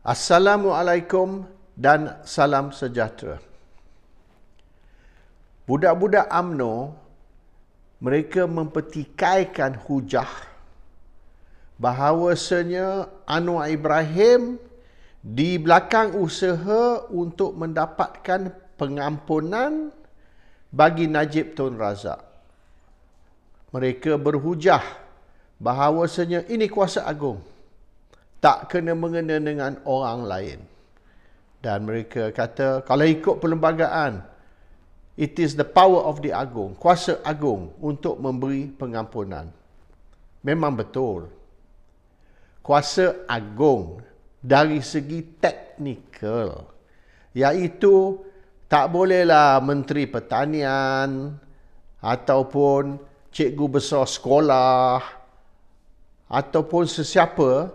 Assalamualaikum dan salam sejahtera. Budak-budak UMNO, mereka mempertikaikan hujah bahawasanya Anwar Ibrahim di belakang usaha untuk mendapatkan pengampunan bagi Najib Tun Razak. Mereka berhujah bahawasanya ini kuasa agung, tak kena-mengena dengan orang lain. Dan mereka kata, kalau ikut perlembagaan, it is the power of the agung, kuasa agung untuk memberi pengampunan. Memang betul. Kuasa agung dari segi teknikal, iaitu tak bolehlah Menteri Pertanian ataupun cikgu besar sekolah ataupun sesiapa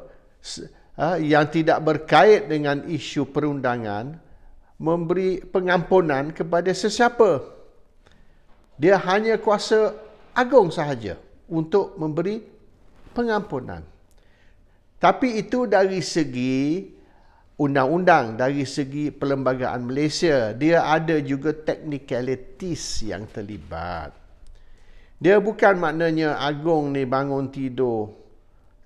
yang tidak berkait dengan isu perundangan memberi pengampunan kepada sesiapa. Dia hanya kuasa agung sahaja untuk memberi pengampunan. Tapi itu dari segi undang-undang, dari segi perlembagaan Malaysia. Dia ada juga technicalities yang terlibat. Dia bukan maknanya agung ni bangun tidur,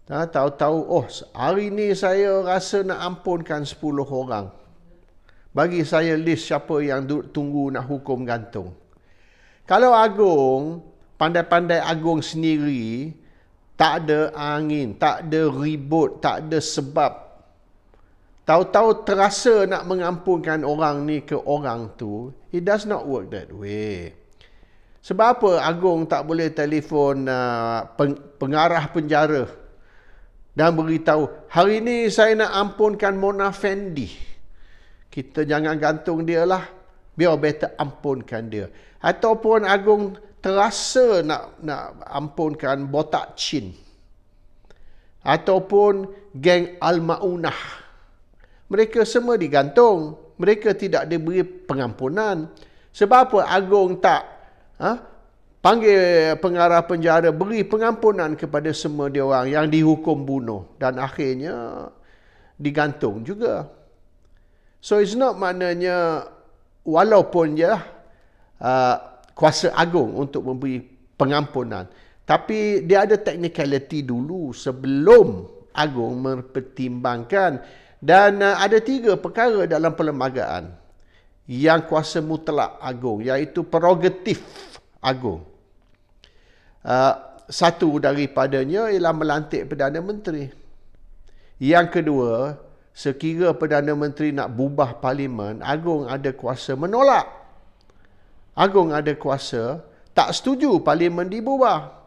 tahu-tahu, hari ni saya rasa nak ampunkan 10 orang. Bagi saya list siapa yang tunggu nak hukum gantung. Kalau agung, pandai-pandai agung sendiri, tak ada angin, tak ada ribut, tak ada sebab. Tahu-tahu terasa nak mengampunkan orang ni ke orang tu. It does not work that way. Sebab apa agung tak boleh telefon pengarah penjara dan beritahu, hari ini saya nak ampunkan Mona Fendi. Kita jangan gantung dia lah. Biar better ampunkan dia. Ataupun agung terasa nak ampunkan Botak Chin. Ataupun geng Al-Ma'unah. Mereka semua digantung. Mereka tidak diberi pengampunan. Sebab apa agung tak panggil pengarah penjara, beri pengampunan kepada semua dia orang yang dihukum bunuh dan akhirnya digantung juga. So it's not maknanya walaupun kuasa agung untuk memberi pengampunan, tapi dia ada technicality dulu sebelum agung mempertimbangkan. Dan ada 3 perkara dalam perlembagaan yang kuasa mutlak agung, iaitu prerogatif agung. Satu daripadanya ialah melantik Perdana Menteri. Yang kedua, sekira Perdana Menteri nak bubah parlimen, agung ada kuasa menolak. Agung ada kuasa tak setuju parlimen dibubah.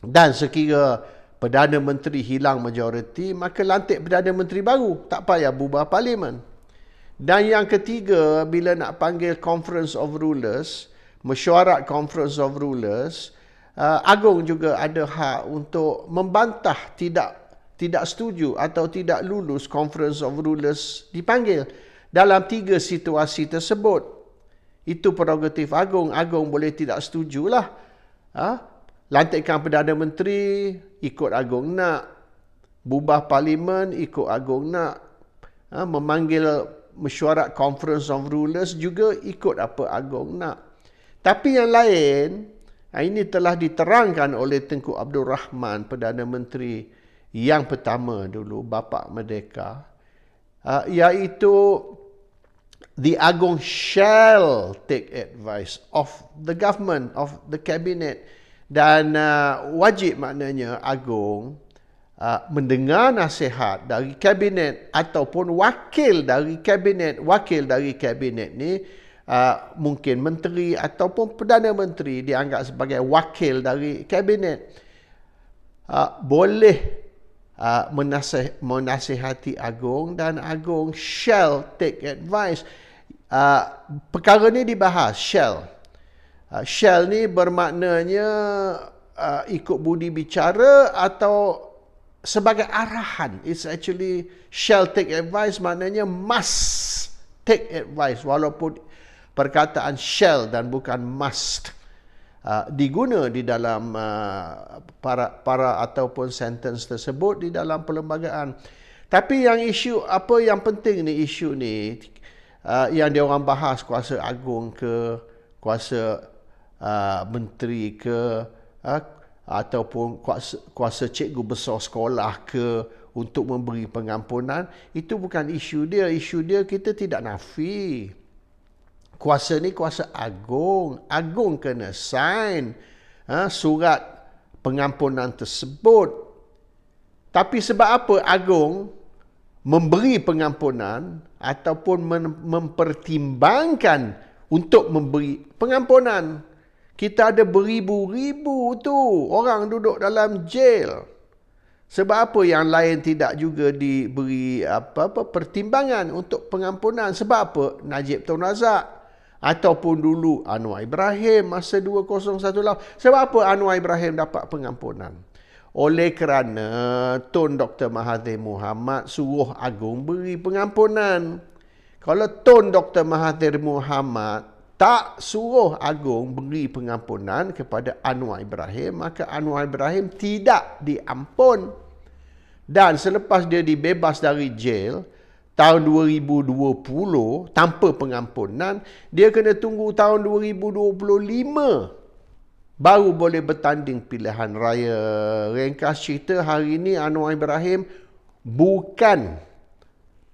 Dan sekira Perdana Menteri hilang majoriti, maka lantik Perdana Menteri baru, tak payah bubah parlimen. Dan yang ketiga, bila nak panggil Conference of Rulers, mesyuarat Conference of Rulers, agung juga ada hak untuk membantah tidak setuju atau tidak lulus Conference of Rulers dipanggil. Dalam 3 situasi tersebut, itu prerogatif agung. Agung boleh tidak setujulah. Lantikan Perdana Menteri, ikut agung nak. Bubah parlimen, ikut agung nak. Memanggil mesyuarat Conference of Rulers juga ikut apa agung nak. Tapi yang lain, ini telah diterangkan oleh Tengku Abdul Rahman, Perdana Menteri yang pertama dulu, Bapa Merdeka, iaitu the agung shall take advice of the government, of the cabinet. Dan wajib maknanya agung mendengar nasihat dari kabinet ataupun wakil dari kabinet. Wakil dari kabinet ni mungkin menteri ataupun Perdana Menteri dianggap sebagai wakil dari kabinet. Boleh menasihati agung dan agung shall take advice. Perkara ni dibahas, shall. Shall ni bermaknanya ikut budi bicara atau sebagai arahan. It's actually shall take advice maknanya must take advice, walaupun perkataan shall dan bukan must diguna di dalam para ataupun sentence tersebut di dalam perlembagaan. Tapi yang isu apa yang penting ni, isu ni yang dia orang bahas kuasa agung ke, kuasa menteri ke, ataupun kuasa cikgu besar sekolah ke untuk memberi pengampunan, itu bukan isu dia. Isu dia kita tidak nafi. Kuasa ni kuasa agung. Agung kena sign surat pengampunan tersebut. Tapi sebab apa agung memberi pengampunan ataupun mempertimbangkan untuk memberi pengampunan? Kita ada beribu-ribu tu orang duduk dalam jail. Sebab apa yang lain tidak juga diberi pertimbangan untuk pengampunan? Sebab apa? Najib Tun Razak ataupun dulu Anwar Ibrahim masa 2018. Sebab apa Anwar Ibrahim dapat pengampunan? Oleh kerana Tun Dr. Mahathir Mohamad suruh agung beri pengampunan. Kalau Tun Dr. Mahathir Mohamad tak suruh agung beri pengampunan kepada Anwar Ibrahim, maka Anwar Ibrahim tidak diampun. Dan selepas dia dibebas dari jail tahun 2020 tanpa pengampunan, dia kena tunggu tahun 2025 baru boleh bertanding pilihan raya. Ringkas cerita, hari ini Anwar Ibrahim bukan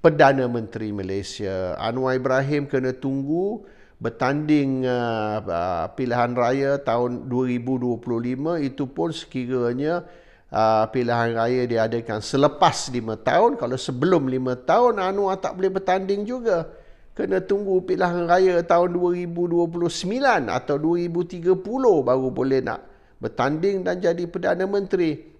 Perdana Menteri Malaysia. Anwar Ibrahim kena tunggu bertanding pilihan raya tahun 2025. Itu pun sekiranya pilihan raya diadakan selepas 5 tahun. Kalau sebelum 5 tahun, Anwar tak boleh bertanding juga. Kena tunggu pilihan raya tahun 2029 atau 2030 baru boleh nak bertanding dan jadi Perdana Menteri.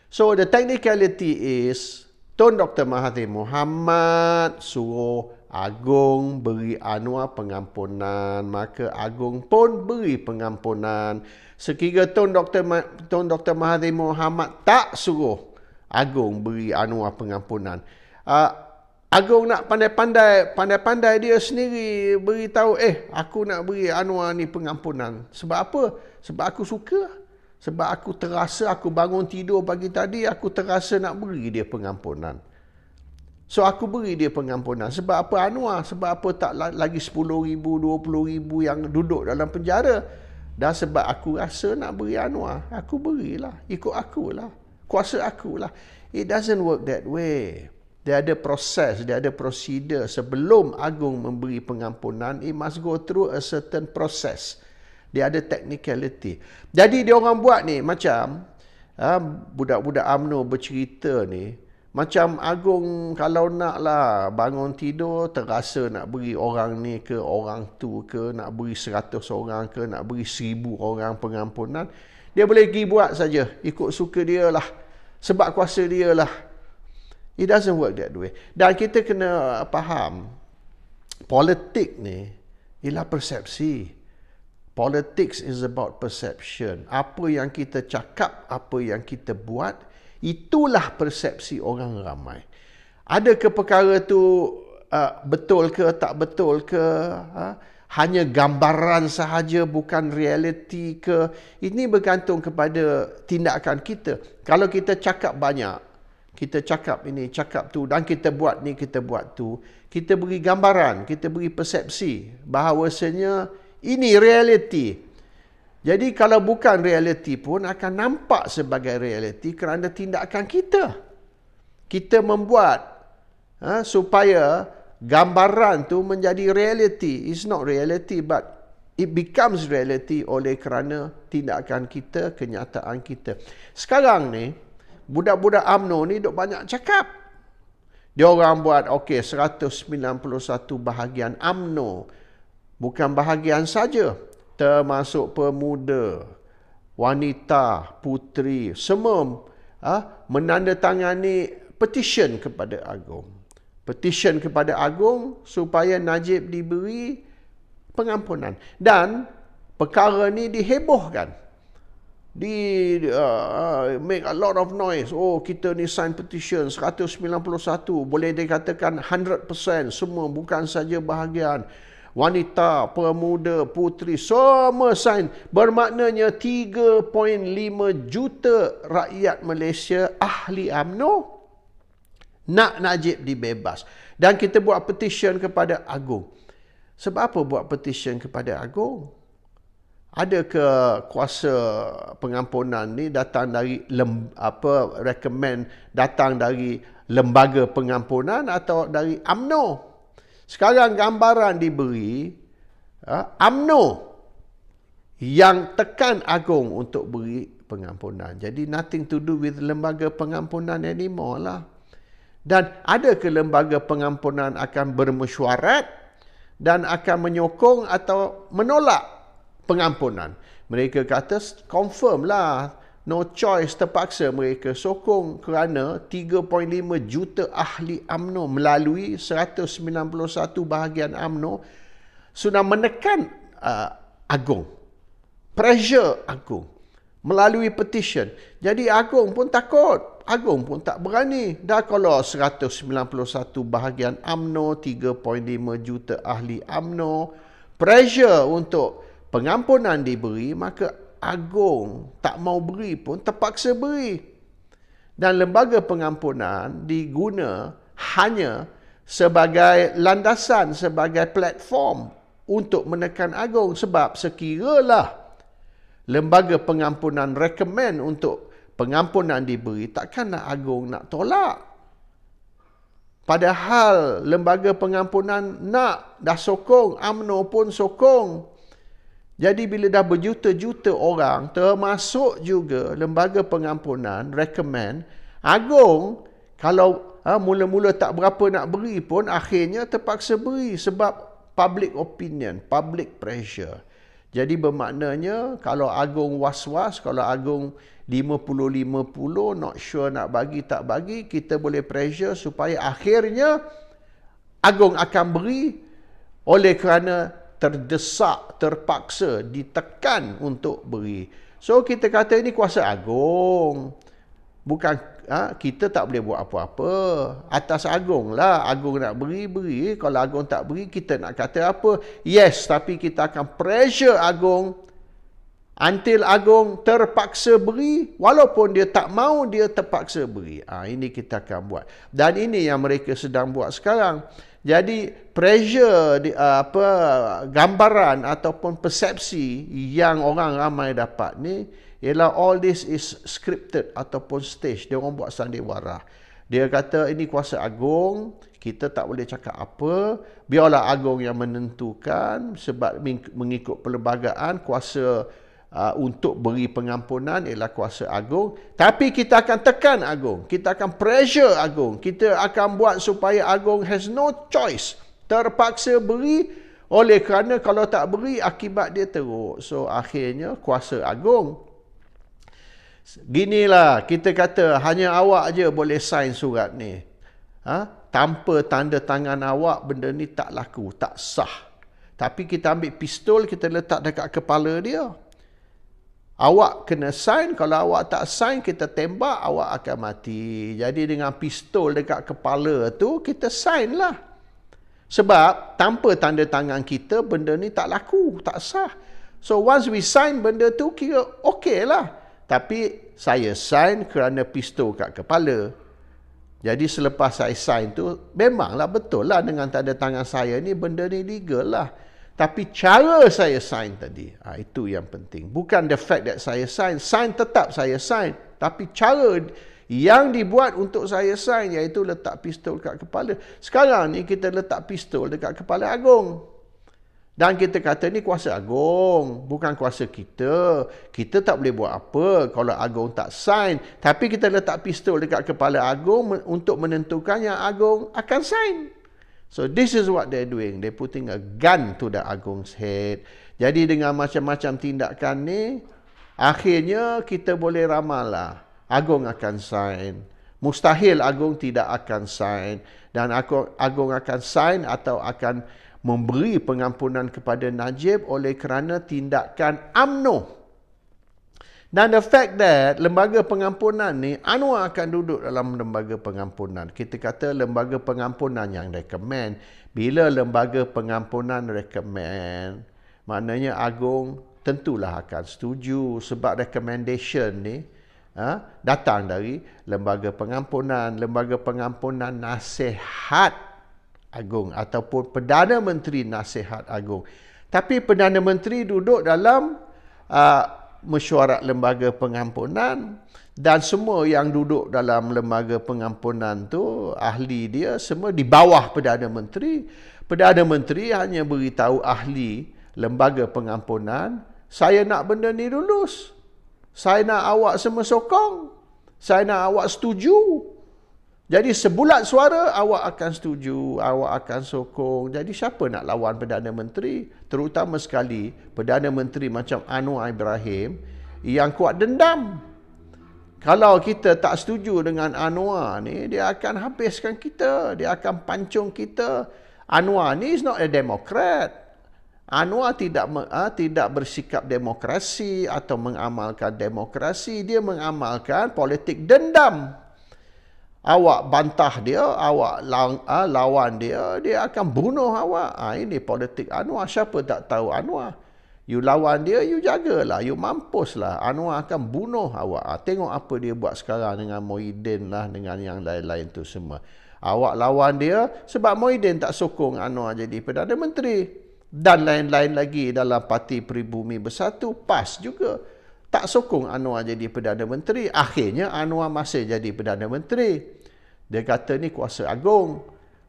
So the technicality is Tun Dr. Mahathir Mohamad suruh agung beri Anwar pengampunan, maka agung pun beri pengampunan. Sekiranya Tun Dr. Mahathir Mohamad tak suruh agung beri Anwar pengampunan, agung nak pandai-pandai dia sendiri beritahu, aku nak beri Anwar ni pengampunan. Sebab apa? Sebab aku suka. Sebab aku terasa, aku bangun tidur pagi tadi, aku terasa nak beri dia pengampunan. So aku beri dia pengampunan. Sebab apa Anwar? Sebab apa tak lagi 10,000, 20,000 yang duduk dalam penjara? Dan sebab aku rasa nak beri Anwar, aku berilah. Ikut akulah. Kuasa akulah. It doesn't work that way. Dia ada proses, dia ada prosedur. Sebelum agung memberi pengampunan, it must go through a certain process. Dia ada technicality. Jadi dia orang buat ni macam budak-budak UMNO bercerita ni, macam agung kalau naklah bangun tidur terasa nak beri orang ni ke orang tu ke, nak beri 100 orang ke, nak beri 1000 orang pengampunan, dia boleh pergi buat saja ikut suka dia lah, sebab kuasa dia lah. It doesn't work that way. Dan kita kena faham, politik ni ialah persepsi. Politics is about perception. Apa yang kita cakap, apa yang kita buat, itulah persepsi orang ramai. Adakah perkara tu betul ke tak betul ke? Hanya gambaran sahaja, bukan realiti ke? Ini bergantung kepada tindakan kita. Kalau kita cakap banyak, kita cakap ini, cakap tu, dan kita buat ni, kita buat tu, kita beri gambaran, kita beri persepsi bahawasanya ini realiti. Jadi kalau bukan realiti pun akan nampak sebagai realiti kerana tindakan kita. Kita membuat supaya gambaran tu menjadi realiti. It's not reality, but it becomes reality oleh kerana tindakan kita, kenyataan kita. Sekarang ni, budak-budak UMNO ni duk banyak cakap. Dia orang buat 191 bahagian UMNO. Bukan bahagian saja, termasuk pemuda, wanita, puteri, semua menandatangani petition kepada agung. Petition kepada agung supaya Najib diberi pengampunan. Dan perkara ni dihebohkan. Make a lot of noise. Oh, kita ni sign petition 191. Boleh dikatakan 100%. Semua, bukan saja bahagian. Wanita, pemuda, puteri, semua sign. Bermaknanya 3.5 juta rakyat Malaysia ahli UMNO Nak Najib dibebas. Dan kita buat petition kepada Agong. Sebab apa buat petition kepada Agong? Ada ke kuasa pengampunan ni datang dari recommend datang dari lembaga pengampunan atau dari UMNO? Sekarang gambaran diberi UMNO yang tekan Agong untuk beri pengampunan. Jadi nothing to do with lembaga pengampunan anymore lah. Dan ada ke lembaga pengampunan akan bermesyuarat dan akan menyokong atau menolak pengampunan? Mereka kata confirm lah, no choice, terpaksa mereka sokong kerana 3.5 juta ahli UMNO melalui 191 bahagian UMNO sudah menekan Agong, pressure Agong melalui petition. Jadi Agong pun takut, Agong pun tak berani. Dah kalau 191 bahagian UMNO, 3.5 juta ahli UMNO, pressure untuk pengampunan diberi, maka Agong tak mau beri pun terpaksa beri. Dan lembaga pengampunan diguna hanya sebagai landasan, sebagai platform untuk menekan Agong. Sebab sekiralah lembaga pengampunan recommend untuk pengampunan diberi, takkanlah Agong nak tolak. Padahal lembaga pengampunan nak, dah sokong, UMNO pun sokong. Jadi bila dah berjuta-juta orang, termasuk juga lembaga pengampunan recommend, Agong kalau mula-mula tak berapa nak beri pun, akhirnya terpaksa beri sebab public opinion, public pressure. Jadi bermaknanya kalau Agong was-was, kalau Agong 50-50, not sure nak bagi tak bagi, kita boleh pressure supaya akhirnya Agong akan beri oleh kerana terdesak, terpaksa, ditekan untuk beri. So kita kata ini kuasa Agong. Bukan kita tak boleh buat apa-apa. Atas Agong lah. Agong nak beri. Kalau Agong tak beri, kita nak kata apa? Yes, tapi kita akan pressure Agong until Agong terpaksa beri. Walaupun dia tak mau, dia terpaksa beri. Ini kita akan buat. Dan ini yang mereka sedang buat sekarang. Jadi pressure gambaran ataupun persepsi yang orang ramai dapat ni ialah all this is scripted ataupun stage. Dia orang buat sandiwara. Dia kata ini kuasa Agong, kita tak boleh cakap apa, biarlah Agong yang menentukan sebab mengikut perlembagaan kuasa untuk beri pengampunan ialah kuasa Agong. Tapi kita akan tekan Agong, kita akan pressure Agong, kita akan buat supaya Agong has no choice, terpaksa beri oleh kerana kalau tak beri akibat dia teruk. So akhirnya kuasa Agong. Ginilah kita kata hanya awak je boleh sign surat ni. Tanpa tanda tangan awak benda ni tak laku, tak sah. Tapi kita ambil pistol, kita letak dekat kepala dia. Awak kena sign, kalau awak tak sign kita tembak, awak akan mati. Jadi dengan pistol dekat kepala tu kita sign lah. Sebab tanpa tanda tangan kita benda ni tak laku, tak sah. So once we sign benda tu kira okey lah. Tapi saya sign kerana pistol kat kepala. Jadi selepas saya sign tu, memanglah betul lah dengan tanda tangan saya ni benda ni legal lah. Tapi cara saya sign tadi, itu yang penting. Bukan the fact that saya sign tetap saya sign. Tapi cara yang dibuat untuk saya sign, iaitu letak pistol kat kepala. Sekarang ni kita letak pistol dekat kepala Agong. Dan kita kata ni kuasa Agong, bukan kuasa kita. Kita tak boleh buat apa kalau Agong tak sign. Tapi kita letak pistol dekat kepala Agong untuk menentukan yang Agong akan sign. So this is what they're doing. They're putting a gun to the Agong's head. Jadi dengan macam-macam tindakan ni, akhirnya kita boleh ramal lah, Agong akan sign. Mustahil Agong tidak akan sign. Dan Agong akan sign atau akan memberi pengampunan kepada Najib oleh kerana tindakan UMNO. Dan the fact that lembaga pengampunan ni, Anwar akan duduk dalam lembaga pengampunan. Kita kata lembaga pengampunan yang recommend. Bila lembaga pengampunan recommend, maknanya Agong tentulah akan setuju. Sebab recommendation ni datang dari lembaga pengampunan nasihat agung ataupun Perdana Menteri Nasihat Agung. Tapi Perdana Menteri duduk dalam mesyuarat lembaga pengampunan, dan semua yang duduk dalam lembaga pengampunan tu, ahli dia semua di bawah Perdana Menteri. Perdana Menteri hanya beritahu ahli lembaga pengampunan, saya nak benda ni lulus. Saya nak awak semua sokong. Saya nak awak setuju. Jadi sebulat suara awak akan setuju, awak akan sokong. Jadi siapa nak lawan Perdana Menteri? Terutama sekali Perdana Menteri macam Anwar Ibrahim yang kuat dendam. Kalau kita tak setuju dengan Anwar ni, dia akan habiskan kita, dia akan pancung kita. Anwar ni is not a Democrat. Anwar tidak bersikap demokrasi atau mengamalkan demokrasi, dia mengamalkan politik dendam. Awak bantah dia, awak lawan dia, dia akan bunuh awak. Ini politik Anwar. Siapa tak tahu Anwar? You lawan dia, you jagalah, you mampuslah. Anwar akan bunuh awak. Tengok apa dia buat sekarang dengan Muhyiddin lah, dengan yang lain-lain tu semua. Awak lawan dia sebab Muhyiddin tak sokong Anwar jadi Perdana Menteri. Dan lain-lain lagi dalam Parti Pribumi Bersatu, PAS juga tak sokong Anwar jadi Perdana Menteri. Akhirnya Anwar masih jadi Perdana Menteri. Dia kata ni kuasa agung.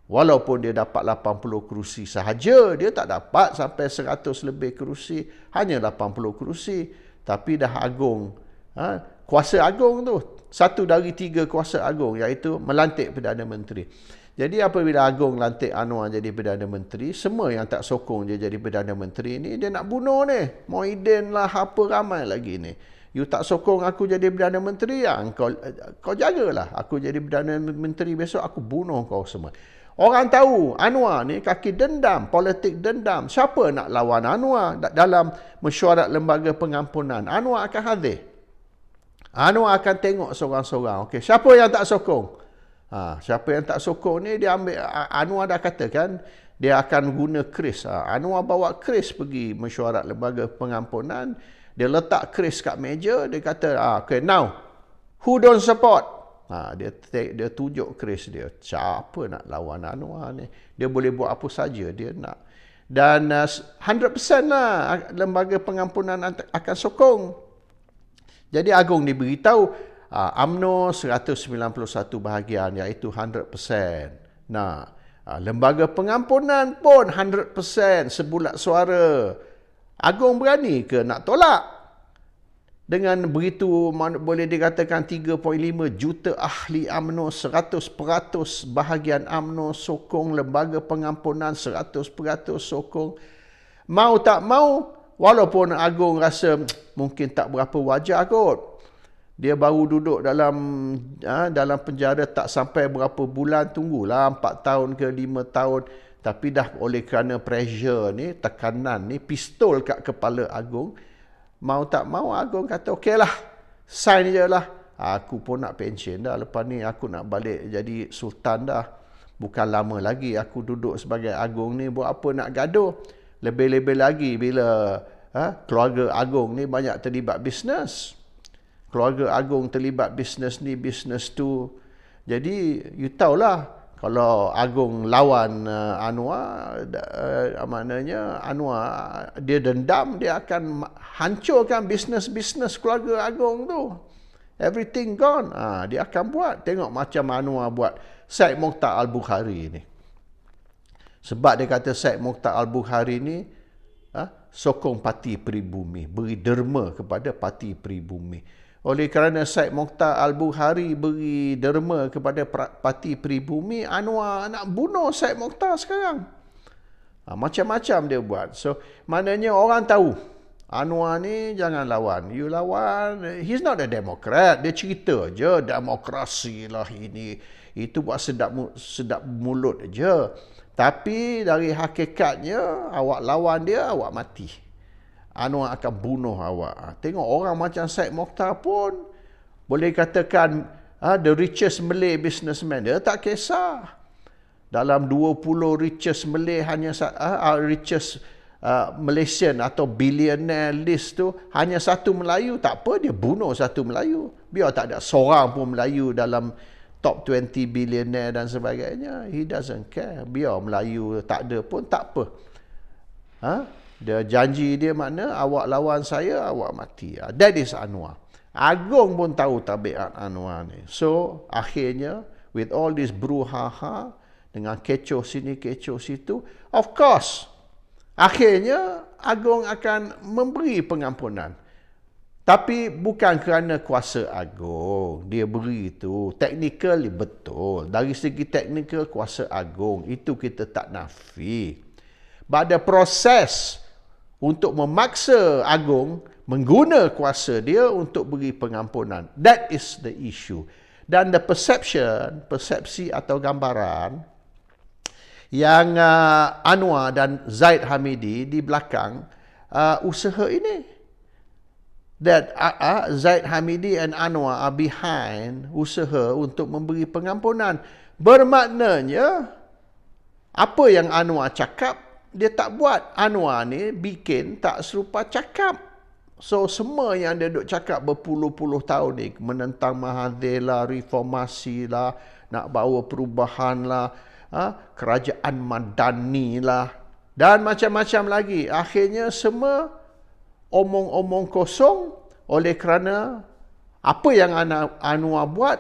Walaupun dia dapat 80 kerusi sahaja, dia tak dapat sampai 100 lebih kerusi. Hanya 80 kerusi. Tapi dah agung. Kuasa agung tu. 1 dari 3 kuasa agung, iaitu melantik Perdana Menteri. Jadi apabila Agung lantik Anwar jadi Perdana Menteri, semua yang tak sokong dia jadi Perdana Menteri ni, dia nak bunuh ni. Muhyiddin lah, apa ramai lagi ni. You tak sokong aku jadi Perdana Menteri, kau jagalah. Aku jadi Perdana Menteri besok, aku bunuh kau semua. Orang tahu Anwar ni kaki dendam, politik dendam. Siapa nak lawan Anwar dalam mesyuarat lembaga pengampunan? Anwar akan hadir. Anwar akan tengok seorang-seorang. Okey, siapa yang tak sokong? Siapa yang tak sokong ni, dia ambil. Anwar dah katakan dia akan guna kris. Anwar bawa kris pergi mesyuarat lembaga pengampunan. Dia letak kris kat meja. Dia kata, okay, now, who don't support? Dia tunjuk kris dia. Siapa nak lawan Anwar ni? Dia boleh buat apa saja dia nak. Dan 100% lah lembaga pengampunan akan sokong. Jadi Agung diberitahu, UMNO 191 bahagian, iaitu 100%. Nah, lembaga pengampunan pun 100%, sebulat suara. Agung berani ke nak tolak? Dengan begitu boleh dikatakan 3.5 juta ahli UMNO, 100% bahagian UMNO sokong lembaga pengampunan, 100% sokong. Mau tak mau, walaupun Agung rasa mungkin tak berapa wajar kot. Dia baru duduk dalam penjara tak sampai berapa bulan, tunggulah 4 tahun ke 5 tahun. Tapi dah oleh kerana pressure ni, tekanan ni, pistol kat kepala Agung. Mau tak mau Agung kata, okeylah, sign je lah. Aku pun nak pension dah. Lepas ni aku nak balik jadi sultan dah. Bukan lama lagi aku duduk sebagai Agung ni, buat apa nak gaduh. Lebih-lebih lagi bila keluarga Agung ni banyak terlibat bisnes. Keluarga Agung terlibat bisnes ni, bisnes tu. Jadi, you tahulah, kalau Agung lawan Anwar, maknanya Anwar, dia dendam, dia akan hancurkan bisnes-bisnes keluarga Agung tu. Everything gone. Dia akan buat. Tengok macam Anwar buat Syed Mokhtar Al-Bukhari ni. Sebab dia kata Syed Mokhtar Al-Bukhari ni sokong Parti Pribumi, beri derma kepada Parti Pribumi. Oleh kerana Syed Mokhtar Al-Bukhari beri derma kepada Parti Pribumi, Anwar nak bunuh Syed Mokhtar sekarang. Macam-macam dia buat. So, maknanya orang tahu, Anwar ni jangan lawan. You lawan, he's not a Democrat. Dia cerita je, demokrasi lah ini. Itu buat sedap mulut je. Tapi dari hakikatnya, awak lawan dia, awak mati. Anwar akan bunuh awak. Tengok orang macam Syed Mokhtar pun boleh katakan the richest Malay businessman. Dia tak kisah. Dalam 20 richest Malay, hanya richest Malaysian atau billionaire list tu hanya satu Melayu, tak apa, dia bunuh satu Melayu. Biar tak ada seorang pun Melayu dalam top 20 billionaire dan sebagainya. He doesn't care. Biar Melayu tak ada pun tak apa. Dia janji dia makna awak lawan saya, awak mati. That is Anwar. Agong pun tahu tabiat Anwar ni. So, akhirnya, with all this brouhaha, dengan kecoh sini, kecoh situ, of course, akhirnya Agong akan memberi pengampunan. Tapi bukan kerana kuasa Agong. Dia beri itu. Technical, betul. Dari segi technical, kuasa Agong. Itu kita tak nafi. Pada proses untuk memaksa Agong mengguna kuasa dia untuk beri pengampunan. That is the issue. Dan the persepsi atau gambaran yang Anwar dan Zaid Hamidi di belakang usaha ini. That Zaid Hamidi and Anwar are behind usaha untuk memberi pengampunan. Bermaknanya, apa yang Anwar cakap, dia tak buat. Anwar ni bikin tak serupa cakap. So, semua yang dia duk cakap berpuluh-puluh tahun ni, menentang Mahathir lah, reformasi lah, nak bawa perubahan lah, kerajaan madani lah, dan macam-macam lagi. Akhirnya semua omong-omong kosong oleh kerana apa yang Anwar buat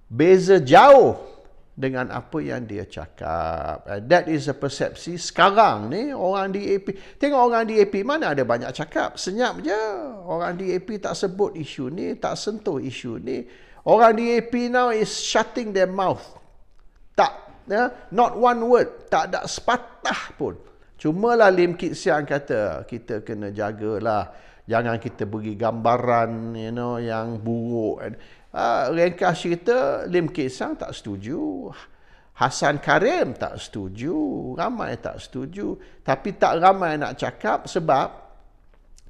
beza jauh dengan apa yang dia cakap. That is a persepsi sekarang ni orang DAP. Tengok orang DAP mana ada banyak cakap. Senyap je. Orang DAP tak sebut isu ni, tak sentuh isu ni. Orang DAP now is shutting their mouth. Tak, not one word. Tak ada sepatah pun. Cumalah Lim Kit Siang kata, kita kena jagalah. Jangan kita beri gambaran, yang buruk. Ringkas cerita, Lim Kit Siang tak setuju. Hassan Karim tak setuju. Ramai tak setuju. Tapi tak ramai nak cakap sebab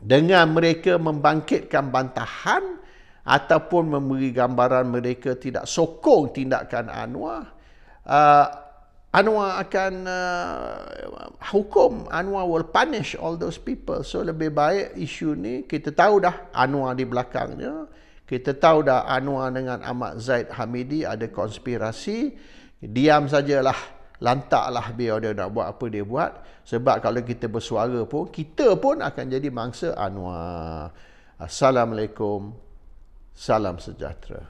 dengan mereka membangkitkan bantahan ataupun memberi gambaran mereka tidak sokong tindakan Anwar, Anwar akan hukum. Anwar will punish all those people. So lebih baik isu ni, kita tahu dah Anwar di belakangnya. Kita tahu dah Anwar dengan Ahmad Zaid Hamidi ada konspirasi. Diam sajalah, lantaklah biar dia nak buat apa dia buat. Sebab kalau kita bersuara pun, kita pun akan jadi mangsa Anwar. Assalamualaikum. Salam sejahtera.